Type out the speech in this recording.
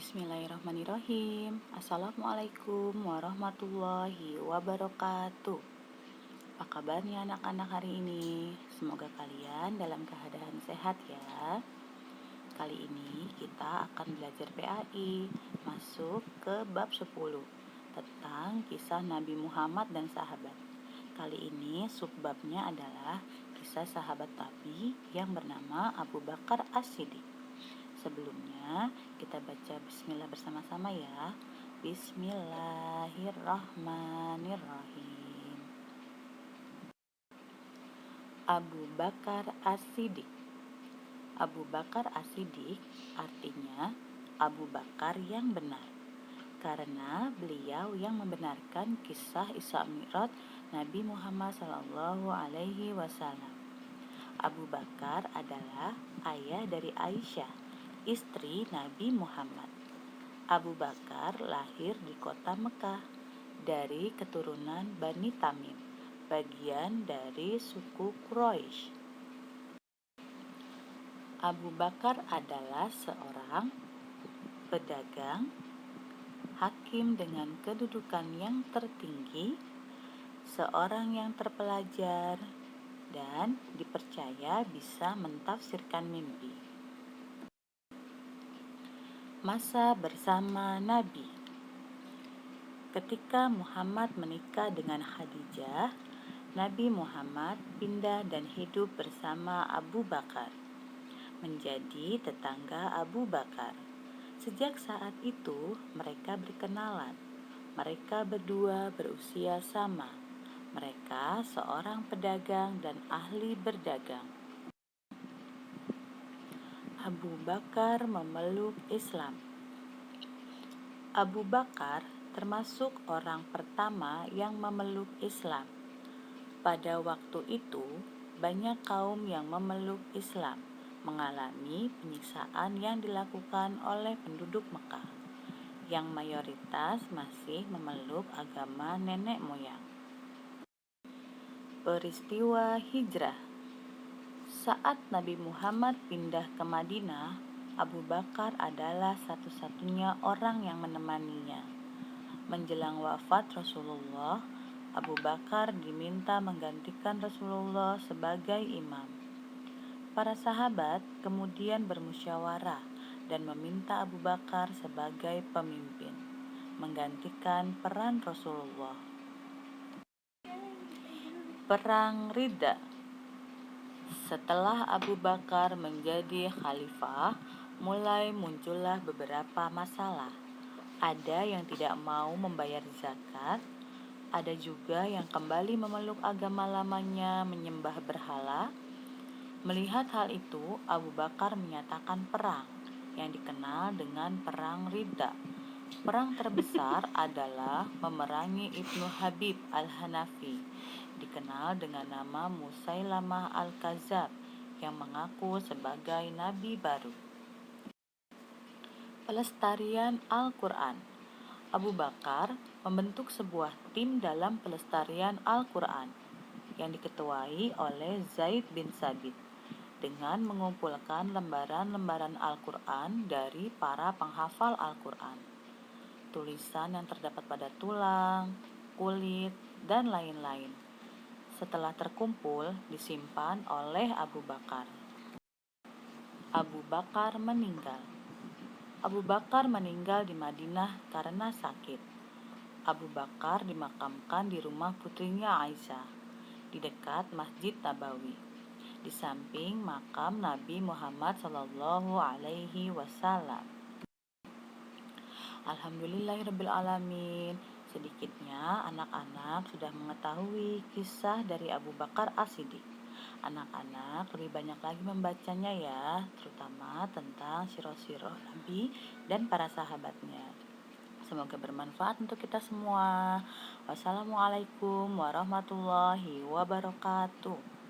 Bismillahirrahmanirrahim. Assalamualaikum warahmatullahi wabarakatuh. Apa kabarnya anak-anak hari ini? Semoga kalian dalam keadaan sehat ya. Kali ini kita akan belajar PAI, masuk ke bab 10 tentang kisah Nabi Muhammad dan sahabat. Kali ini subbabnya adalah kisah sahabat Nabi yang bernama Abu Bakar As-Siddiq. Sebelumnya kita baca bismillah bersama-sama ya. Bismillahirrahmanirrahim. Abu Bakar As-Siddiq. Abu Bakar As-Siddiq artinya Abu Bakar yang benar, karena beliau yang membenarkan kisah Isra Mi'raj Nabi Muhammad SAW. Abu Bakar adalah ayah dari Aisyah, istri Nabi Muhammad. Abu Bakar lahir di kota Mekah dari keturunan Bani Tamim, bagian dari suku Quraisy. Abu Bakar adalah seorang pedagang, hakim dengan kedudukan yang tertinggi, seorang yang terpelajar, dan dipercaya bisa mentafsirkan mimpi. Masa bersama Nabi. Ketika Muhammad menikah dengan Khadijah, Nabi Muhammad pindah dan hidup bersama Abu Bakar, menjadi tetangga Abu Bakar. Sejak saat itu mereka berkenalan. Mereka berdua berusia sama. Mereka seorang pedagang dan ahli berdagang. Abu Bakar memeluk Islam. Abu Bakar termasuk orang pertama yang memeluk Islam. Pada waktu itu, banyak kaum yang memeluk Islam mengalami penyiksaan yang dilakukan oleh penduduk Mekah, yang mayoritas masih memeluk agama nenek moyang. Peristiwa hijrah. Saat Nabi Muhammad pindah ke Madinah, Abu Bakar adalah satu-satunya orang yang menemaninya. Menjelang wafat Rasulullah, Abu Bakar diminta menggantikan Rasulullah sebagai imam. Para sahabat kemudian bermusyawarah dan meminta Abu Bakar sebagai pemimpin, menggantikan peran Rasulullah. Perang Ridda. Setelah Abu Bakar menjadi khalifah, mulai muncullah beberapa masalah. Ada yang tidak mau membayar zakat, ada juga yang kembali memeluk agama lamanya, menyembah berhala. Melihat hal itu, Abu Bakar menyatakan perang yang dikenal dengan Perang Ridda. Perang terbesar adalah memerangi Ibnu Habib al-Hanafi, dikenal dengan nama Musailamah al-Kadzab, yang mengaku sebagai nabi baru. Pelestarian Al-Quran. Abu Bakar membentuk sebuah tim dalam pelestarian Al-Quran yang diketuai oleh Zaid bin Sabit dengan mengumpulkan lembaran-lembaran Al-Quran dari para penghafal Al-Quran. Tulisan yang terdapat pada tulang, kulit, dan lain-lain. Setelah terkumpul, disimpan oleh Abu Bakar. Abu Bakar meninggal. Abu Bakar meninggal di Madinah karena sakit. Abu Bakar dimakamkan di rumah putrinya Aisyah, di dekat Masjid Nabawi, di samping makam Nabi Muhammad SAW. Alhamdulillahirrabbilalamin. Sedikitnya anak-anak sudah mengetahui kisah dari Abu Bakar As-Siddiq. Anak-anak lebih banyak lagi membacanya ya, terutama tentang sirah-sirah Nabi dan para sahabatnya. Semoga bermanfaat untuk kita semua. Wassalamualaikum warahmatullahi wabarakatuh.